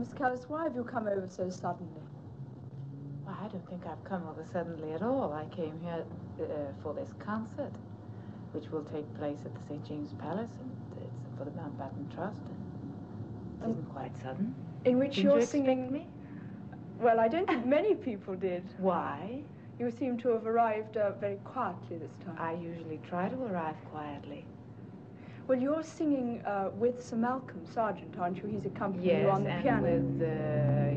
Miss Callis, why have you come over so suddenly? Well, I don't think I've come over suddenly at all. I came here for this concert, which will take place at the St. James Palace, and it's for the Mountbatten Trust. It isn't quite sudden. In which Didn't you're you singing... expect me? Well, I don't think many people did. Why? You seem to have arrived very quietly this time. I usually try to arrive quietly. Well, you're singing with Sir Malcolm Sargent, aren't you? He's accompanying you on the piano. Yes, and with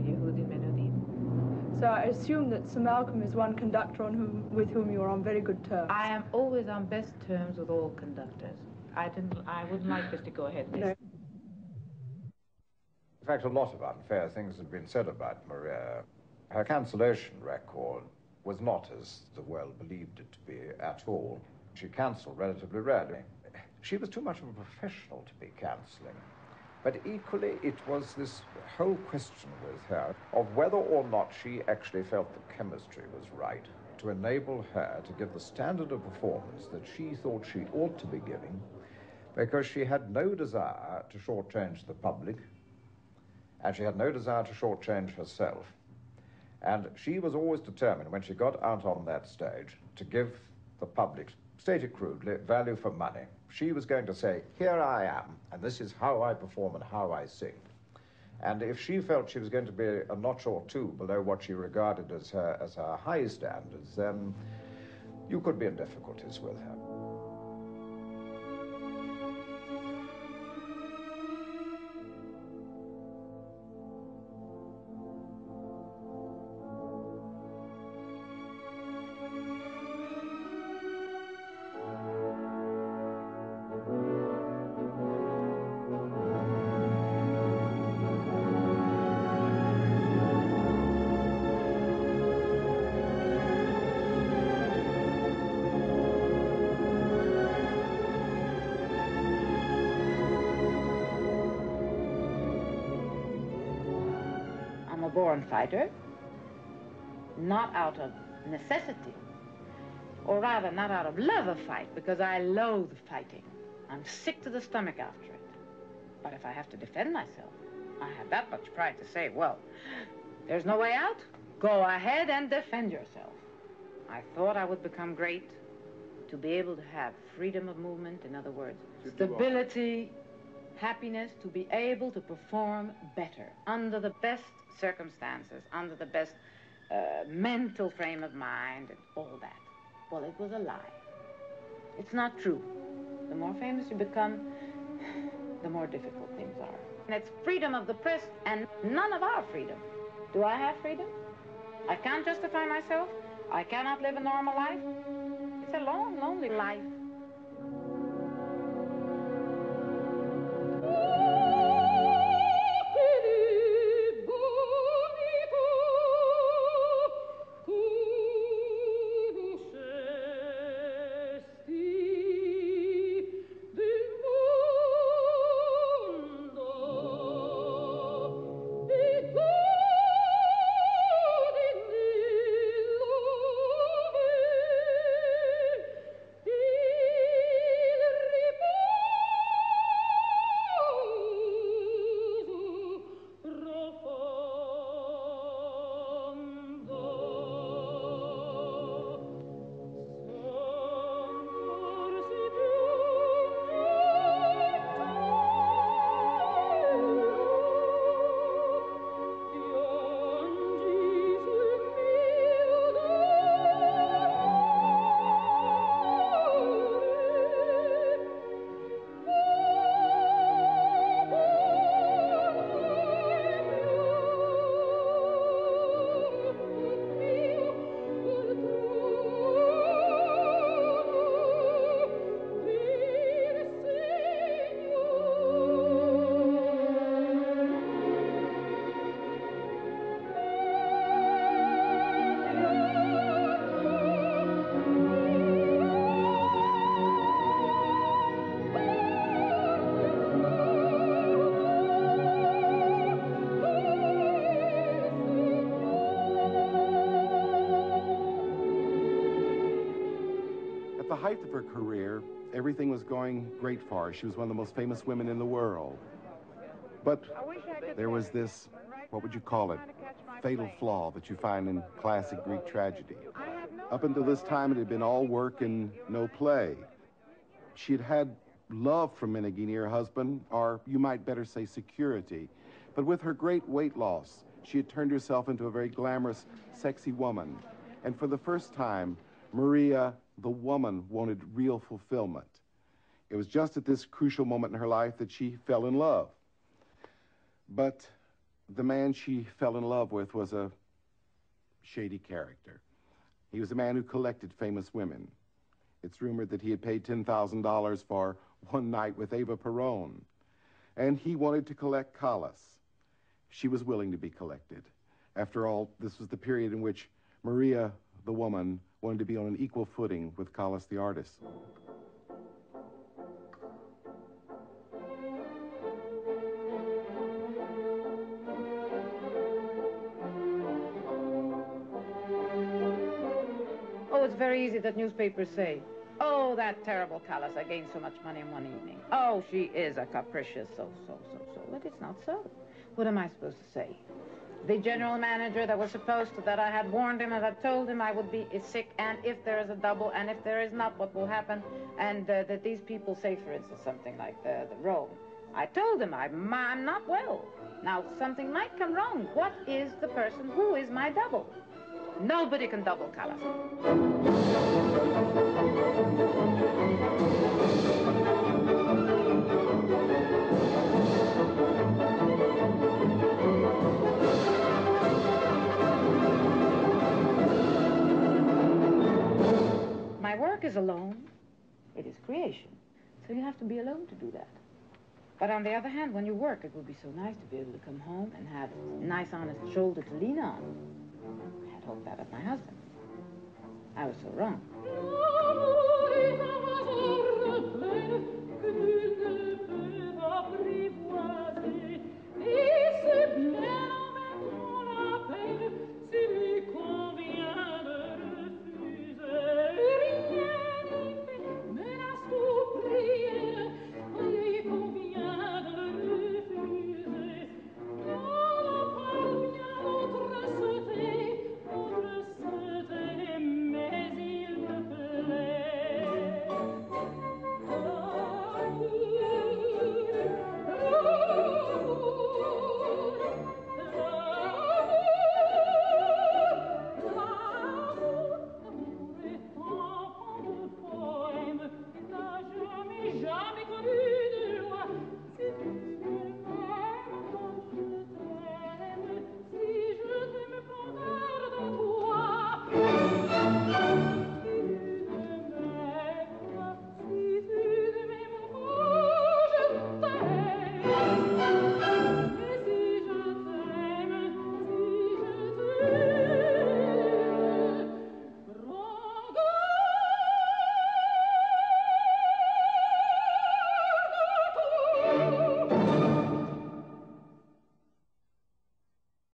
Yehudi Menuhin. So I assume that Sir Malcolm is one conductor with whom you're on very good terms. I am always on best terms with all conductors. I wouldn't like this to go ahead, miss. No. In fact, a lot of unfair things have been said about Maria. Her cancellation record was not as the world believed it to be at all. She cancelled relatively rarely. She was too much of a professional to be cancelling. But equally, it was this whole question with her of whether or not she actually felt the chemistry was right to enable her to give the standard of performance that she thought she ought to be giving, because she had no desire to shortchange the public, and she had no desire to shortchange herself. And she was always determined, when she got out on that stage, to give the public, state it crudely, value for money. She was going to say, here I am, and this is how I perform and how I sing. And if she felt she was going to be a notch or two below what she regarded as her high standards, then you could be in difficulties with her. Born fighter, not out of necessity, or rather not out of love of fight, because I loathe fighting. I'm sick to the stomach after it. But if I have to defend myself, I have that much pride to say, well, there's no way out. Go ahead and defend yourself. I thought I would become great, to be able to have freedom of movement, in other words, stability, happiness, to be able to perform better under the best circumstances, under the best mental frame of mind, and all that. Well, it was a lie. It's not true. The more famous you become, the more difficult things are. And it's freedom of the press and none of our freedom. Do I have freedom? I can't justify myself. I cannot live a normal life. It's a long, lonely life. At the height of her career, everything was going great for her. She was one of the most famous women in the world. But there was this, what would you call it, fatal flaw that you find in classic Greek tragedy. Up until this time, it had been all work and no play. She had had love from Meneghini, her husband, or you might better say security. But with her great weight loss, she had turned herself into a very glamorous, sexy woman. And for the first time, Maria, the woman, wanted real fulfillment. It was just at this crucial moment in her life that she fell in love. But the man she fell in love with was a shady character. He was a man who collected famous women. It's rumored that he had paid $10,000 for one night with Eva Perón. And he wanted to collect Callas. She was willing to be collected. After all, this was the period in which Maria, the woman, wanted to be on an equal footing with Callas, the artist. Oh, it's very easy that newspapers say, oh, that terrible Callas, I gained so much money in one evening. Oh, she is a capricious so. But it's not so. What am I supposed to say? The general manager that was supposed to, that I had warned him and had told him I would be sick, and if there is a double, and if there is not, what will happen, and that these people say, for instance, something like the Rome. I told him I'm not well. Now, something might come wrong. What is the person who is my double? Nobody can double Callas. My work is alone. It is creation. So you have to be alone to do that. But on the other hand, when you work, it would be so nice to be able to come home and have a nice, honest shoulder to lean on. I had hoped that of my husband. I was so wrong.